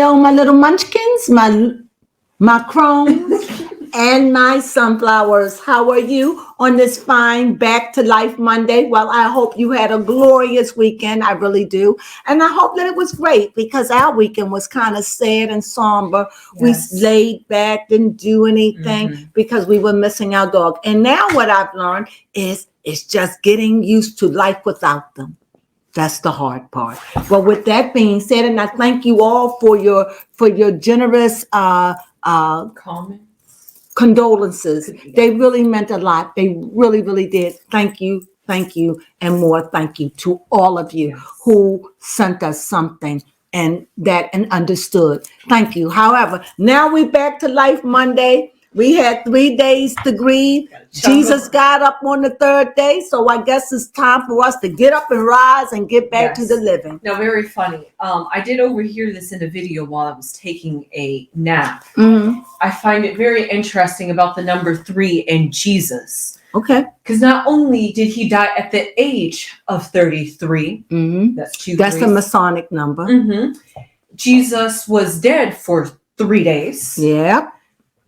Hello, my little munchkins, my crones, and my sunflowers. How are you on this fine Back to Life Monday? Well, I hope you had a glorious weekend. I really do. And I hope that it was great because our weekend was kind of sad and somber. Yes. We laid back, didn't do anything because we were missing our dog. And now what I've learned is it's just getting used to life without them. That's the hard part. Well, with that being said, and I thank you all for your generous comments, condolences. They really meant a lot. They really, really did. Thank you, and more thank you to all of you who sent us something and understood. Thank you. However, now we're back to Life Monday. We had 3 days to grieve. Jesus got up on the third day, so I guess it's time for us to get up and rise and get back to the living. Now, very funny. I did overhear this in a video while I was taking a nap. I find it very interesting about the number 3 and Jesus. Okay. Because not only did he die at the age of 33, that's 2 That's the Masonic number. Jesus was dead for 3 days. Yeah.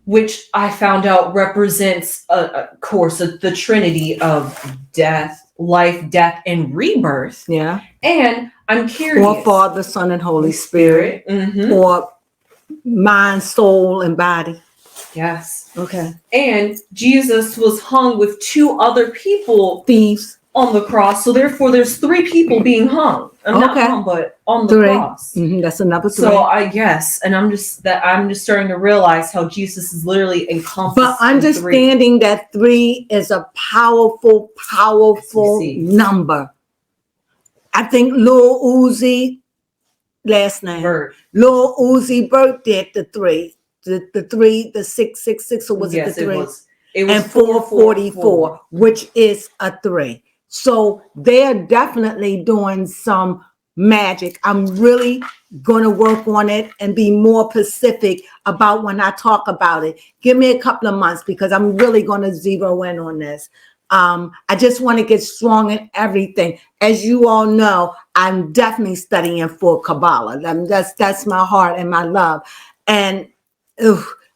Which I found out represents, of course, the Trinity of death, life, death, and rebirth. Yeah. And I'm curious. Or Father, Son, and Holy Spirit. Or mind, soul, and body. Yes. Okay. And Jesus was hung with 2 other people. Thieves. On the cross. So therefore, there's 3 people being hung. Not hung, but on the 3. cross. That's another 3. So I guess, and I'm just starting to realize how Jesus is literally encompassed. But understanding that 3 is a powerful number. I think Lil Uzi, last name, Lil Uzi Vert did the 3. The 3, the 666, or was it the 3? It was and 444, which is a 3. So they're definitely doing some magic. I'm really going to work on it and be more specific about when I talk about it. Give me a couple of months because I'm really going to zero in on this. I just want to get strong in everything. As you all know, I'm definitely studying for Kabbalah. That's my heart and my love. And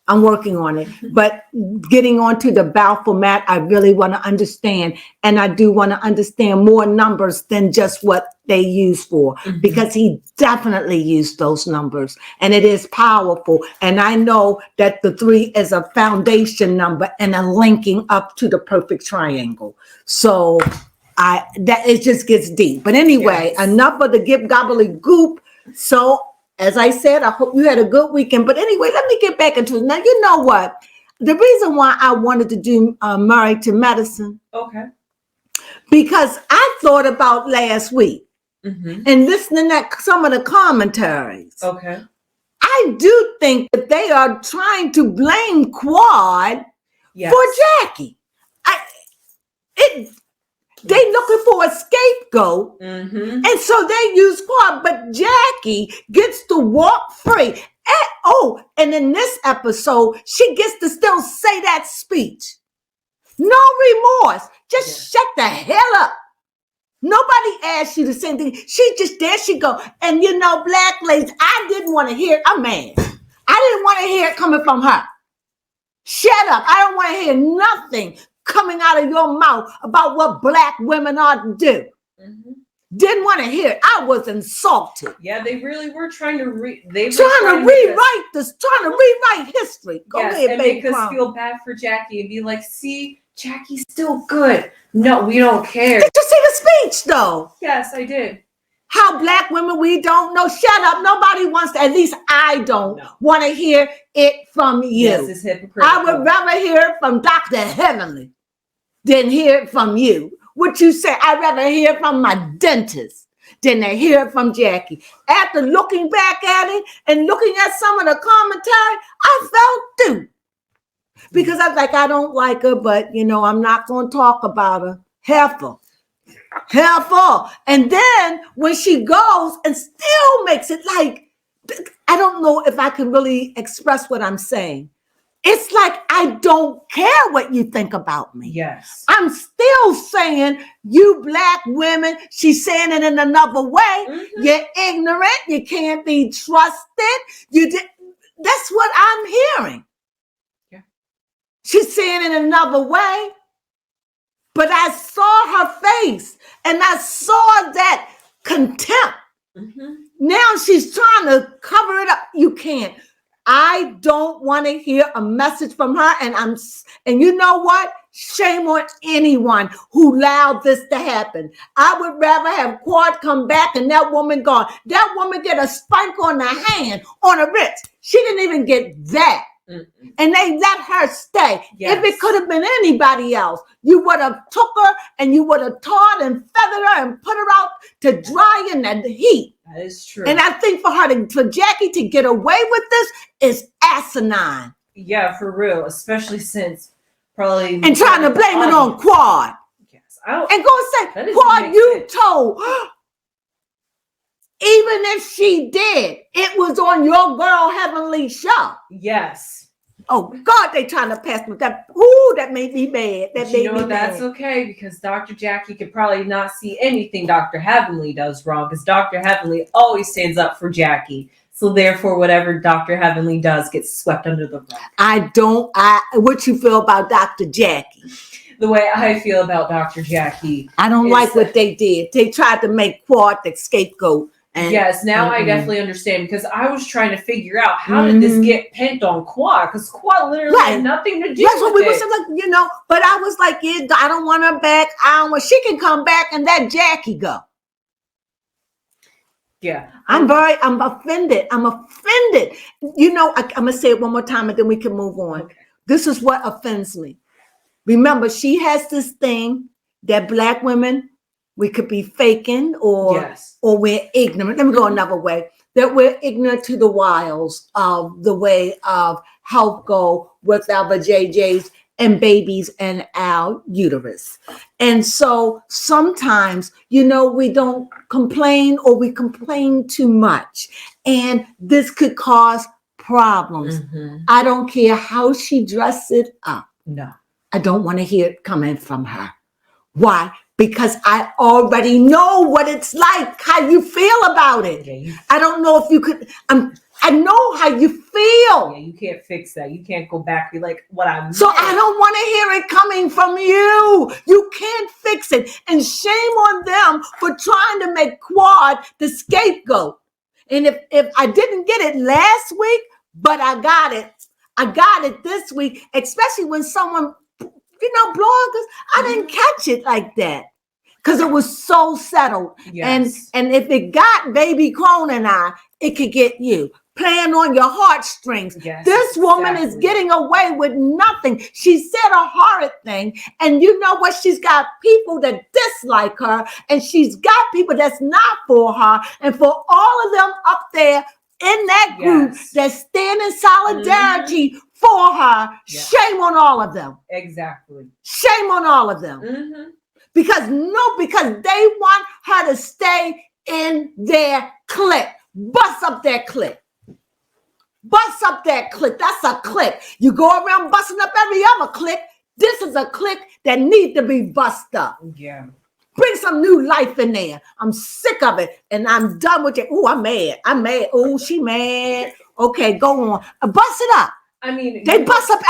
I'm working on it, but getting onto the Balfour mat, I really want to understand. And I do want to understand more numbers than just what they use for, because he definitely used those numbers and it is powerful. And I know that the 3 is a foundation number and a linking up to the perfect triangle. So it just gets deep. But anyway, enough of the gobbledygook. So as I said, I hope you had a good weekend. But anyway, let me get back into it. Now, you know what? The reason why I wanted to do Married to Medicine. Okay. Because I thought about last week and listening to some of the commentaries. Okay. I do think that they are trying to blame Quad for Jackie. They looking for a scapegoat, and so they use Quad, but Jackie gets to walk free. And in this episode, she gets to still say that speech. No remorse. Just shut the hell up. Nobody asked you to say anything. There she go. And you know, black ladies, I didn't want to hear it. I'm mad. I didn't want to hear it coming from her. Shut up. I don't want to hear nothing coming out of your mouth about what black women ought to do. Didn't want to hear it. I was insulted. Yeah, they really were trying to rewrite history. Go ahead, and baby. Make us feel bad for Jackie and be like, see, Jackie's still good. No, we don't care. Did you see the speech though? Yes, I did. How black women, we don't know. Shut up. Nobody wants to, at least I don't want to hear it from you. Yes, it's hypocritical. I would rather hear it from Dr. Heavenly than hear it from you. What you say, I'd rather hear it from my dentist than to hear it from Jackie. After looking back at it and looking at some of the commentary, I felt due. Because I was like, I don't like her, but I'm not going to talk about her. Heifer. And then when she goes and still makes it like, I don't know if I can really express what I'm saying. It's like I don't care what you think about me. Yes. I'm still saying, you Black women, she's saying it in another way. Mhm. You're ignorant. You can't be trusted. That's what I'm hearing. Yeah. She's saying it in another way. But I saw her face and I saw that contempt. Mm-hmm. Now she's trying to cover it up. You can't. I don't want to hear a message from her. And you know what? Shame on anyone who allowed this to happen. I would rather have Quad come back and that woman gone. That woman get a spank on the hand, on her wrist. She didn't even get that. Mm-mm. And they let her stay. Yes. If it could have been anybody else, you would have took her and you would have tarred and feathered her and put her out to dry in the heat. That is true. And I think for Jackie to get away with this is asinine. Yeah, for real. Especially since probably And trying to blame it on Quad. Yes. I don't, And go and That say, doesn't Quad, make you sense. told. Even if she did, it was on your Girl Heavenly show. yes. Oh God, they trying to pass me that. Ooh, that made me mad. That But made you know me what? That's mad. okay because Dr. Jackie could probably not see anything Dr. Heavenly does wrong because Dr. Heavenly always stands up for Jackie. So therefore, whatever Dr. Heavenly does gets swept under the rug. What you feel about Dr. Jackie? The way I feel about Dr. Jackie. I don't like what they did. They tried to make Quad the scapegoat. And, yes, now I definitely understand because I was trying to figure out how did this get pinned on Quad because Quad literally had nothing to do That's what with we were it. saying, like, but I was like, yeah, I don't want her back. She can come back and let Jackie go. Yeah. I'm offended. I'm offended. I'm going to say it one more time and then we can move on. Okay. This is what offends me. Remember, she has this thing that Black women, we could be faking or we're ignorant. Let me go another way. That we're ignorant to the wiles of the way of health go with our JJs and babies and our uterus. And so sometimes, we don't complain or we complain too much. And this could cause problems. Mm-hmm. I don't care how she dresses it up. No. I don't want to hear it coming from her. Why? Because I already know what it's like, how you feel about it. Yeah, I don't know if you could. I know how you feel. Yeah, you can't fix that. You can't go back and be like, what I meant. So I don't want to hear it coming from you. You can't fix it. And shame on them for trying to make Quad the scapegoat. And if I didn't get it last week, but I got it this week, especially when someone, bloggers, I didn't catch it like that because it was so settled. Yes. And if it got baby Crone and I, it could get you. Playing on your heartstrings. Yes, this woman is getting away with nothing. She said a horrid thing. And you know what? She's got people that dislike her. And she's got people that's not for her. And for all of them up there in that group that stand in solidarity for her, shame on all of them. Exactly. Shame on all of them. Mm-hmm. Because they want her to stay in their clique. Bust up that clique. Bust up that clique. That's a clique. You go around busting up every other clique. This is a clique that needs to be bust up. Yeah. Bring some new life in there. I'm sick of it. And I'm done with it. Oh, I'm mad. Oh, she mad. Okay, go on. Bust it up. I mean, they bust up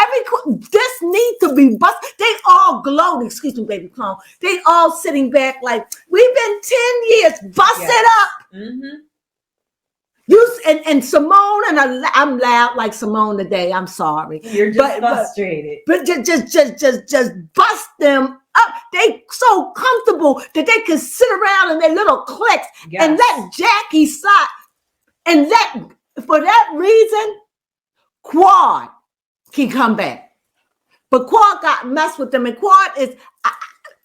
this need to be bust. They all gloating. Excuse me, baby clone. They all sitting back like, we've been 10 years. Bust it up. Mm-hmm. You and Simone, and I'm loud like Simone today. I'm sorry. You're just frustrated. But just bust them up. They so comfortable that they can sit around in their little cliques and let Jackie slide. And for that reason, Quad can come back. But Quad got messed with them, and Quad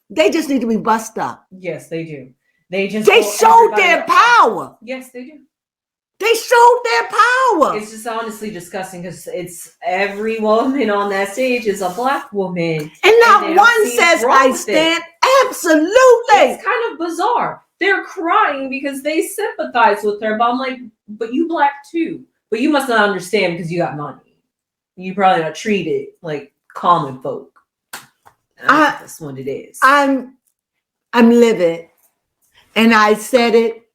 they just need to be bust up. Yes, they do. They showed their power. Yes, they do. They showed their power. It's just honestly disgusting because it's every woman on that stage is a Black woman. And not one says I stand. Absolutely. It's kind of bizarre. They're crying because they sympathize with her. But I'm like, but you Black too. But you must not understand because you got money. You probably don't treat it like common folk. That's what it is. I'm livid, and I said it,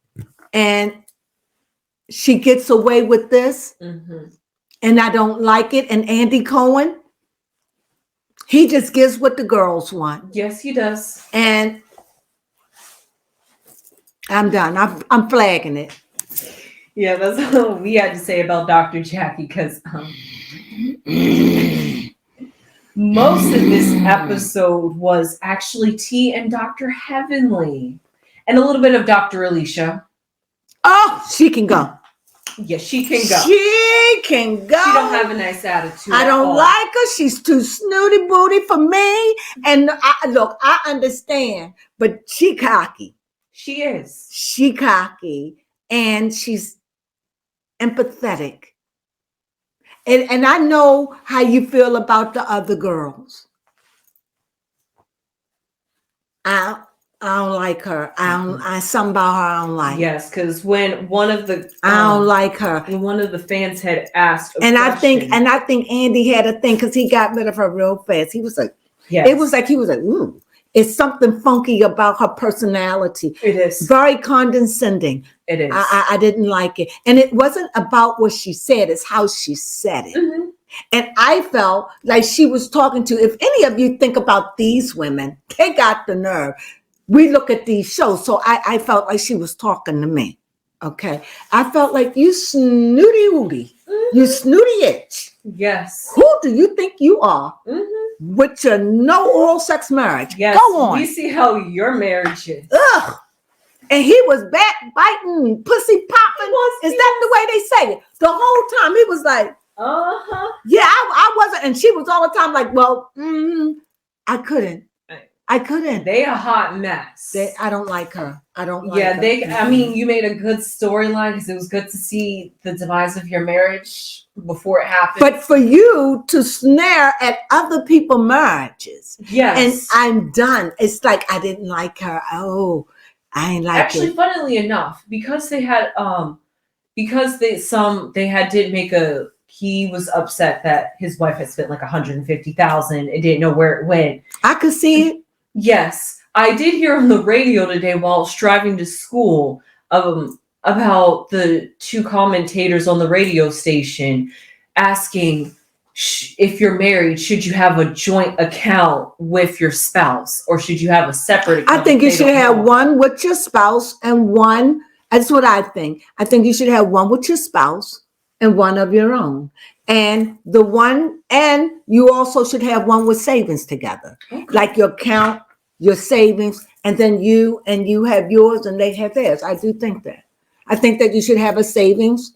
and she gets away with this, and I don't like it. And Andy Cohen, he just gives what the girls want. Yes, he does. And I'm done. I'm flagging it. Yeah, that's all we had to say about Dr. Jackie, because most of this episode was actually T and Dr. Heavenly, and a little bit of Dr. Alicia. Oh, she can go. Yes, she can go. She can go. She don't have a nice attitude. I don't like her. She's too snooty booty for me. And look, I understand, but she cocky. She is. She cocky, and she's empathetic. And I know how you feel about the other girls. I don't like her. Something about her I don't like. Yes, because when one of the I don't like her. When one of the fans had asked a and question, I think Andy had a thing because he got rid of her real fast. He was like, yes. It was like he was like, ooh. It's something funky about her personality. It is very condescending. It is. I didn't like it, and it wasn't about what she said; it's how she said it. Mm-hmm. And I felt like she was talking to. If any of you think about these women, they got the nerve. We look at these shows, so I felt like she was talking to me. Okay, I felt like you snooty woody, you snooty itch. Yes. Who do you think you are? Mm-hmm. With your no oral sex marriage. Yes, go on. We see how your marriage is. Ugh. And he was backbiting, pussy popping. Is that the way they say it? The whole time he was like, yeah, I wasn't. And she was all the time like, well, I couldn't. They a hot mess. I don't like her. I don't like her. Yeah, I mean, you made a good storyline because it was good to see the demise of your marriage before it happened. But for you to snare at other people's marriages. Yes. And I'm done. It's like, I didn't like her. Oh, I ain't like Actually, funnily enough, because they had, he was upset that his wife had spent like $150,000 and didn't know where it went. I could see it. Yes, I did hear on the radio today while I was driving to school about the two commentators on the radio station asking if you're married, should you have a joint account with your spouse or should you have a separate account? I think you should have one with your spouse and one. That's what I think. I think you should have one with your spouse and one of your own. And you also should have one with savings together. Okay. Like your account, your savings, and then you have yours and they have theirs. I do think that. I think that you should have a savings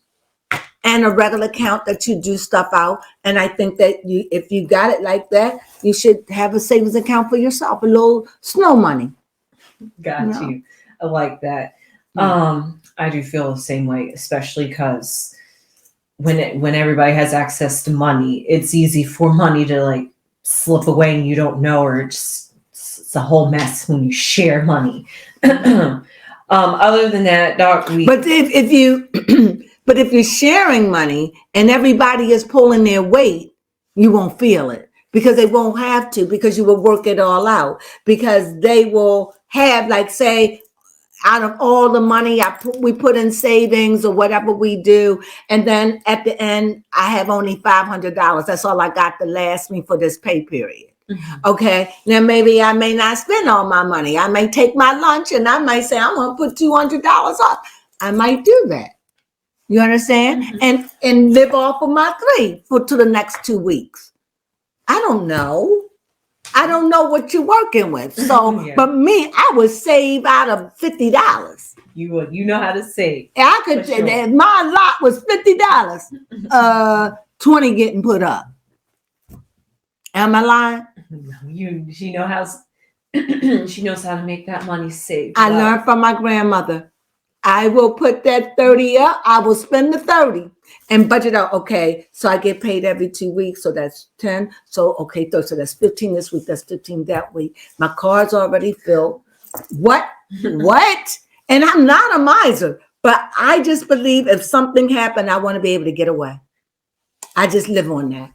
and a regular account that you do stuff out. And I think that if you got it like that, you should have a savings account for yourself, a little snow money. Got you. I like that. Mm-hmm. I do feel the same way, especially because when everybody has access to money, it's easy for money to like slip away and you don't know, or it's a whole mess when you share money. Other than that, Doc, but if you're sharing money and everybody is pulling their weight, you won't feel it because they won't have to, because you will work it all out, because they will have, like, say, out of all the money we put in savings or whatever we do, and then at the end I have only $500. That's all I got to last me for this pay period. Mm-hmm. Okay, now maybe I may not spend all my money. I may take my lunch and I might say I'm going to put $200 off. I might do that. You understand? Mm-hmm. And live off of my $3 to the next 2 weeks. I don't know what you're working with. So, yeah. But me, I would save out of $50. You would. You know how to save. I could. Sure. My lot was $50. 20 getting put up. Am I lying? She knows how to make that money save. I learned from my grandmother. I will put that 30 up. I will spend the 30 and budget out. Okay, so I get paid every 2 weeks. So that's 10. So, okay, so that's 15 this week. That's 15 that week. My card's already filled. What? And I'm not a miser, but I just believe if something happened, I want to be able to get away. I just live on that.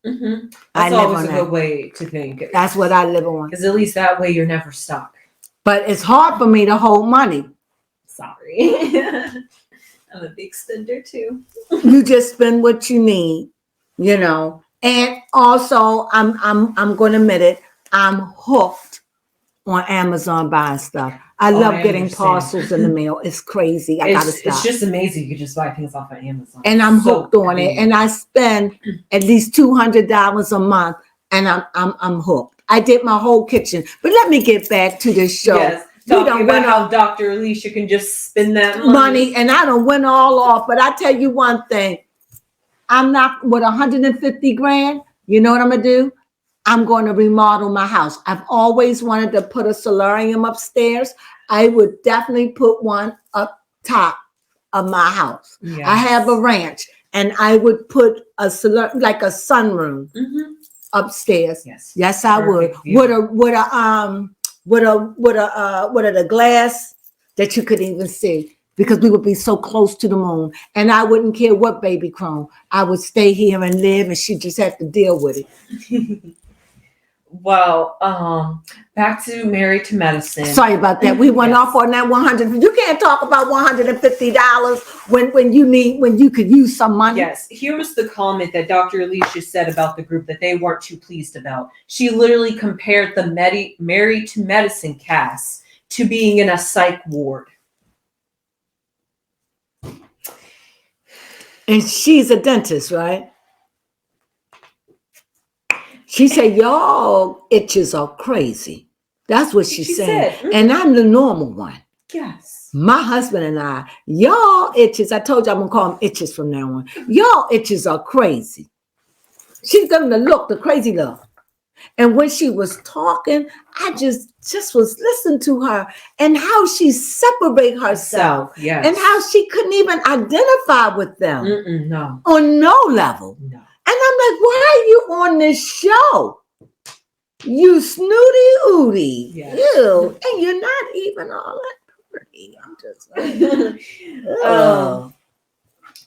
Mm-hmm. I That's live always on a that. good way to think. That's what I live on. Because at least that way you're never stuck. But it's hard for me to hold money. Sorry. I'm a big spender too. You just spend what you need, you know. And also, I'm going to admit it, I'm hooked on Amazon buying stuff. I love getting understand. parcels in the mail. It's crazy. I gotta stop. It's just amazing. You can just buy things off of Amazon. And I'm hooked on it. And I spend at least $200 a month, and I'm hooked. I did my whole kitchen. But let me get back to this show. Yes. Talking about how Dr. Alicia can just spend that money, and I don't win all off. But I tell you one thing, I'm not with 150 grand. You know what I'm gonna do? I'm going to remodel my house. I've always wanted to put a solarium upstairs. I would definitely put one up top of my house. Yes. I have a ranch, and I would put a like a sunroom upstairs. Yes, I would. With a glass that you could even see, because we would be so close to the moon. And I wouldn't care what baby Crone. I would stay here and live, and she just had to deal with it. Well, back to Married to Medicine. Sorry about that. We went off on that 100. You can't talk about $150 when you could use some money. Yes. Here was the comment that Dr. Alicia said about the group that they weren't too pleased about. She literally compared the Married to Medicine cast to being in a psych ward. And she's a dentist, right? She said, y'all itches are crazy. That's what she said. Mm-hmm. And I'm the normal one. Yes. My husband and I, y'all itches, I told you I'm going to call them itches from now on. Y'all itches are crazy. She's giving the crazy look. And when she was talking, I just was listening to her and how she separated herself. Yes. And how she couldn't even identify with them. No. On no level. No. And I'm like, why are you on this show? You snooty ooty. Yes. Ew. And you're not even all that pretty. I'm just like,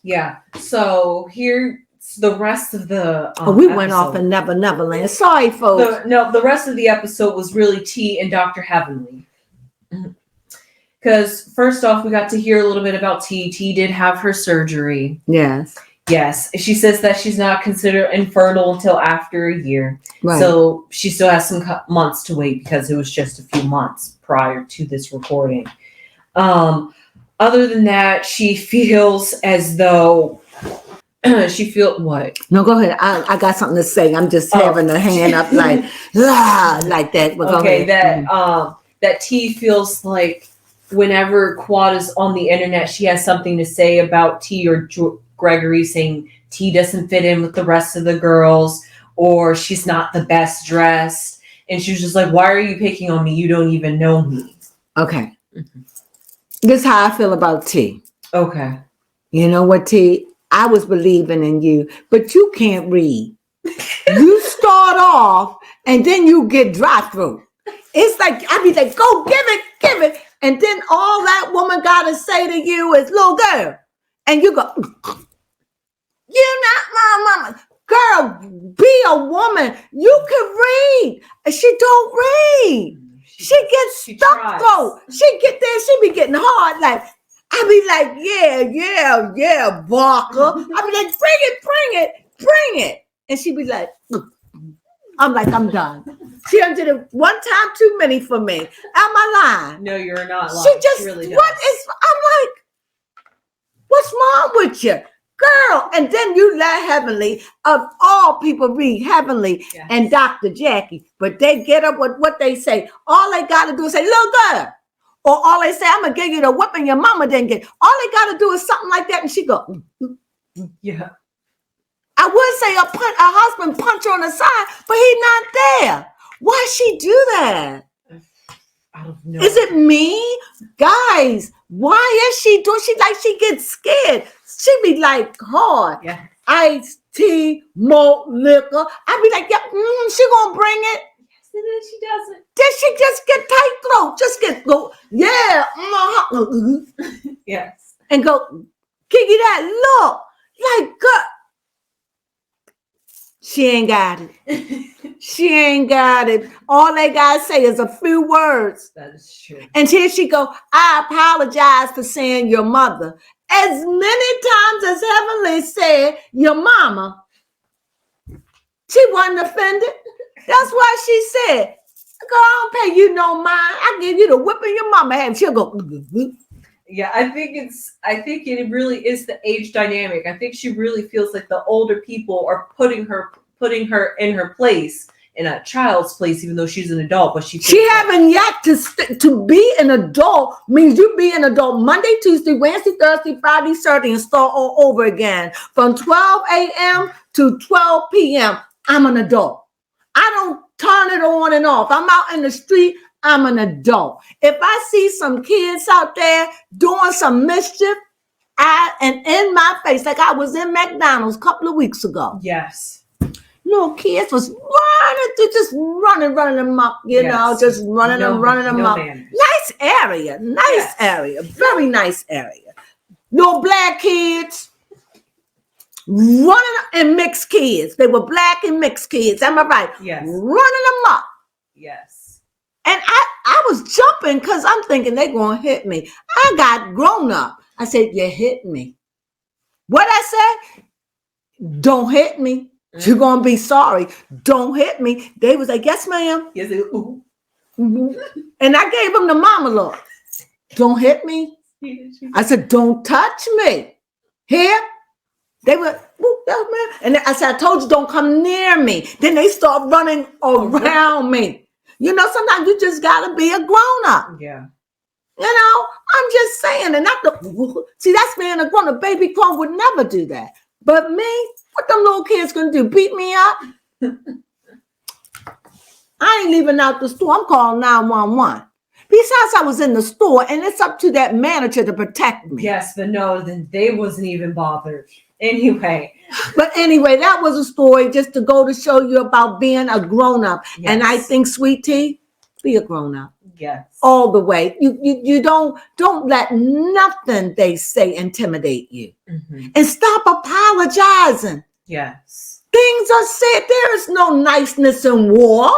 yeah. So here's the rest of the we episode. Went off in Neverland. Sorry, folks. The rest of the episode was really T and Dr. Heavenly. Because first off, we got to hear a little bit about T. T did have her surgery. Yes. Yes, she says that she's not considered infertile until after a year. Right. So she still has some months to wait because it was just a few months prior to this recording. Other than that, she feels as though what? No, go ahead. I got something to say. I'm just having a hand up like that. But okay, that T feels like whenever Quad is on the internet, she has something to say about T or Gregory, saying T doesn't fit in with the rest of the girls, or she's not the best dressed. And she was just like, why are you picking on me? You don't even know me. Okay. Mm-hmm. This is how I feel about T. Okay. You know what, T? I was believing in you, but you can't read. You start off and then you get dry throat. It's like, I be like, go give it. And then all that woman got to say to you is, little girl. And you go, you're not my mama. Girl, be a woman. You can read. She don't read. She gets stuck throat. She get there, she be getting hard. Like, I be like, yeah, Barker. I be like, bring it. And she be like, I'm like, I'm done. She done did it one time too many for me. Am I lying? No, you're not lying. She just, really does. I'm like, what's wrong with you? Girl, and then you let Heavenly, of all people, read Heavenly and Dr. Jackie, but they get up with what they say. All they got to do is say, little girl. Or all they say, I'm going to give you the whipping your mama didn't get. All they got to do is something like that, and she go, yeah. I would say a husband punch her on the side, but he's not there. Why she do that? I don't know. Is it me? Guys, why is she doing? She gets scared. She be like hard. Yeah. Iced tea, malt liquor. I be like, yeah, she gonna bring it. Yes, and then she doesn't. Then she just get tight throat. Just get go, yeah. Yes. And go, give you that look. Like, girl. She ain't got it. She ain't got it. All they gotta say is a few words. That is true. And here she go, I apologize for saying your mother. As many times as Heavenly said your mama, she wasn't offended. That's why she said, girl, I don't pay you no mind. I give you the whipping your mama had. She'll go. Yeah, I think it really is the age dynamic. I think she really feels like the older people are putting her in her place, in a child's place, even though she's an adult. But she haven't yet to be an adult means you be an adult Monday, Tuesday, Wednesday, Thursday, Friday, Saturday, and start all over again from 12 a.m. to 12 p.m. I'm an adult. I don't turn it on and off. I'm out in the street. I'm an adult. If I see some kids out there doing some mischief, and in my face, like I was in McDonald's a couple of weeks ago. Yes. Little kids was running amok, you know, just running amok. Nice area, area, very nice area. Little black kids running, and mixed kids. They were black and mixed kids. Am I right? Yes. Running amok. Yes. And I was jumping because I'm thinking they're going to hit me. I got grown up. I said, you hit me. What I said? Don't hit me. You're going to be sorry. Don't hit me. They was like, yes, ma'am. Yes, ooh. Mm-hmm. And I gave them the mama look. Don't hit me. I said, don't touch me. Here. They were, and I said, I told you don't come near me. Then they start running around me. You know, sometimes you just got to be a grown up. Yeah. You know, I'm just saying. And see, that's being a grown up. Baby Crone would never do that. But me, what them little kids gonna do? Beat me up? I ain't leaving out the store. I'm calling 911. Besides, I was in the store, and it's up to that manager to protect me. Yes, but no, then they wasn't even bothered. Anyway. But anyway, that was a story just to go to show you about being a grown-up. Yes. And I think, Sweet Tea, be a grown-up. Yes. All the way. You don't let nothing they say intimidate you. Mm-hmm. And stop apologizing. Yes. Things are said. There is no niceness in war.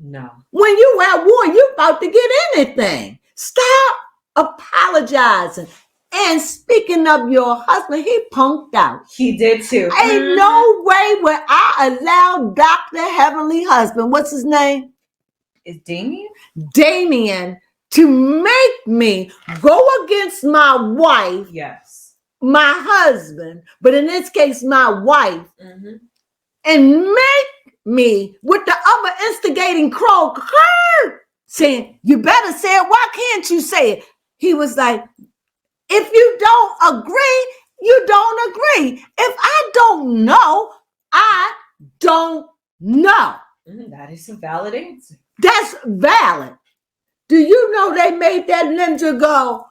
No. When you at war, you about to get anything. Stop apologizing. And speaking of your husband, he punked out. He did too. Ain't no way would I allow Dr. Heavenly Husband, what's his name? Is Damien? Damien, to make me go against my wife. Yes. My husband, but in this case, my wife, and make me with the other instigating crow saying, you better say it. Why can't you say it? He was like, if you don't agree, you don't agree. If I don't know, I don't know. That is a valid answer. That's valid. Do you know they made that ninja go,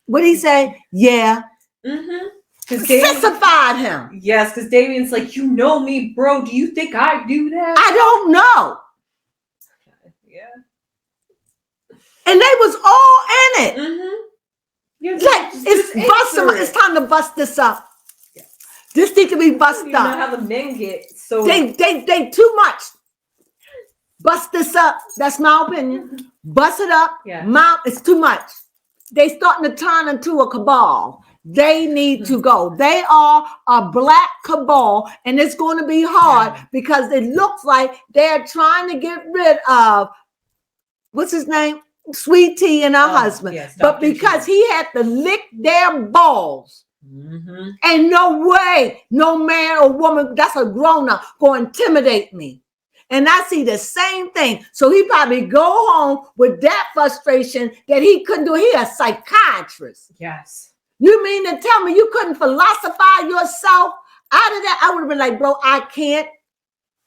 what did he say? Yeah. Sissified him. Yes, because Damien's like, you know me, bro. Do you think I do that? I don't know. Yeah. And they was all in it. Like, it's time to bust this up. Yeah. This needs to be busted up. You know how the men get so... They too much. Bust this up. That's my opinion. Bust it up. Yeah. It's too much. They starting to turn into a cabal. They need to go. They are a black cabal, and it's going to be hard because it looks like they're trying to get rid of, what's his name? Sweet Tea and her husband. Yes, but because he had to lick their balls. And no way, no man or woman, that's a grown-up, going to intimidate me. And I see the same thing. So he probably go home with that frustration that he couldn't do. He a psychiatrist. Yes. You mean to tell me you couldn't philosophize yourself out of that? I would have been like, bro, I can't.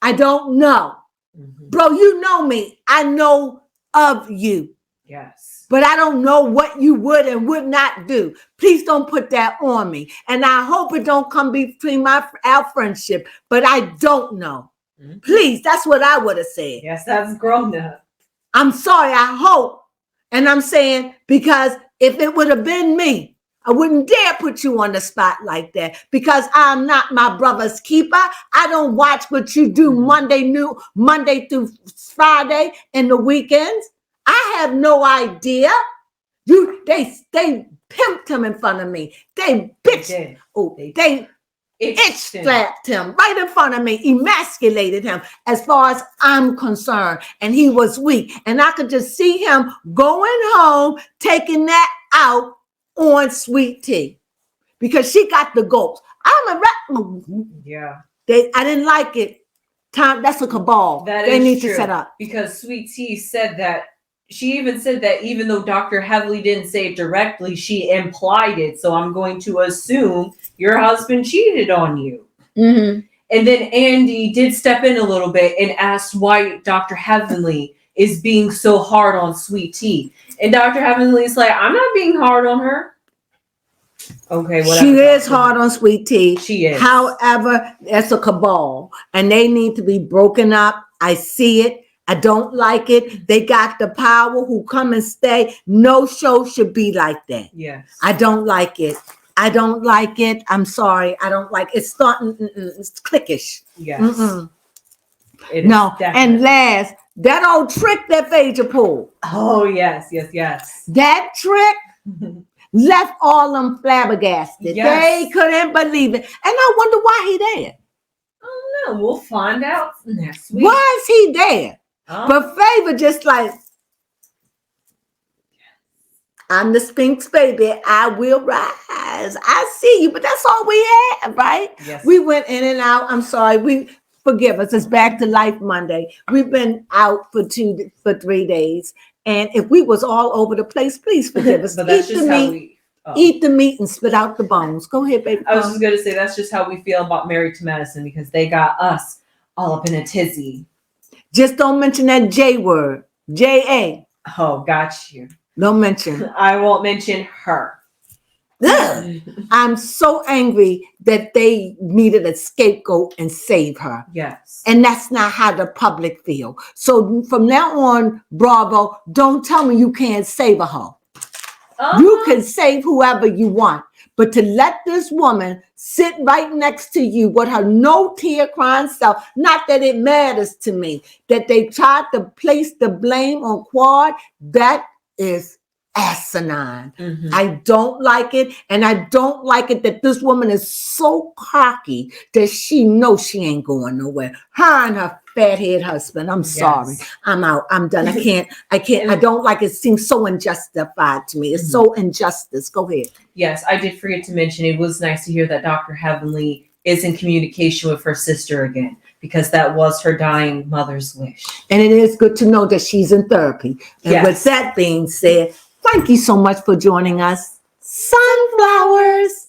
I don't know. Bro, you know me. I know of you. Yes. But I don't know what you would and would not do. Please don't put that on me. And I hope it don't come between our friendship. But I don't know. Please, that's what I would have said. Yes, that's grown up. I'm sorry, I hope. And I'm saying, because if it would have been me, I wouldn't dare put you on the spot like that because I'm not my brother's keeper. I don't watch what you do Monday through Friday and the weekends. I have no idea. They pimped him in front of me. They bitched. They itch slapped him right in front of me, emasculated him as far as I'm concerned. And he was weak. And I could just see him going home, taking that out on Sweet Tea because she got the ghost. Yeah. I didn't like it. That's a cabal. They need to set up. Because Sweet Tea said that, she even said that even though Dr. Heavily didn't say it directly, she implied it. So I'm going to assume your husband cheated on you. Mm-hmm. And then Andy did step in a little bit and asked why Dr. Heavenly is being so hard on Sweet Tea. And Dr. Heavenly's like, I'm not being hard on her. Okay, whatever. She is hard on Sweet Tea. She is. However, that's a cabal. And they need to be broken up. I see it. I don't like it. They got the power who come and stay. No show should be like that. Yes. I don't like it. I don't like it. I'm sorry. I don't like it. It's starting. It's cliquish. Yes. No. Definitely. And last, that old trick that Phaedra pulled. Oh, yes. That trick left all them flabbergasted. Yes. They couldn't believe it. And I wonder why he there. I don't know. We'll find out next week. Why is he there? But Favor just like, I'm the Sphinx, baby. I will rise. I see you, but that's all we had, right? Yes. We went in and out. I'm sorry. Forgive us. It's back to life Monday. We've been out for 3 days. And if we was all over the place, please forgive us. But that's just how we eat the meat and spit out the bones. Go ahead, baby. I was just going to say, that's just how we feel about Married to Medicine because they got us all up in a tizzy. Just don't mention that J word. J-A. Oh, got you. Don't mention. I won't mention her. I'm so angry that they needed a scapegoat and save her. Yes. And that's not how the public feel. So from now on, Bravo, don't tell me you can't save a hoe. You can save whoever you want. But to let this woman sit right next to you with her no tear crying self, not that it matters to me, that they tried to place the blame on Quad, that is asinine. Mm-hmm. I don't like it. And I don't like it that this woman is so cocky that she knows she ain't going nowhere. Her and her fathead husband. I'm sorry. I'm out. I'm done. I can't. I don't like it. Seems so unjustified to me. It's so injustice. Go ahead. Yes, I did forget to mention it was nice to hear that Dr. Heavenly is in communication with her sister again, because that was her dying mother's wish. And it is good to know that she's in therapy. And with that being said, thank you so much for joining us. Sunflowers.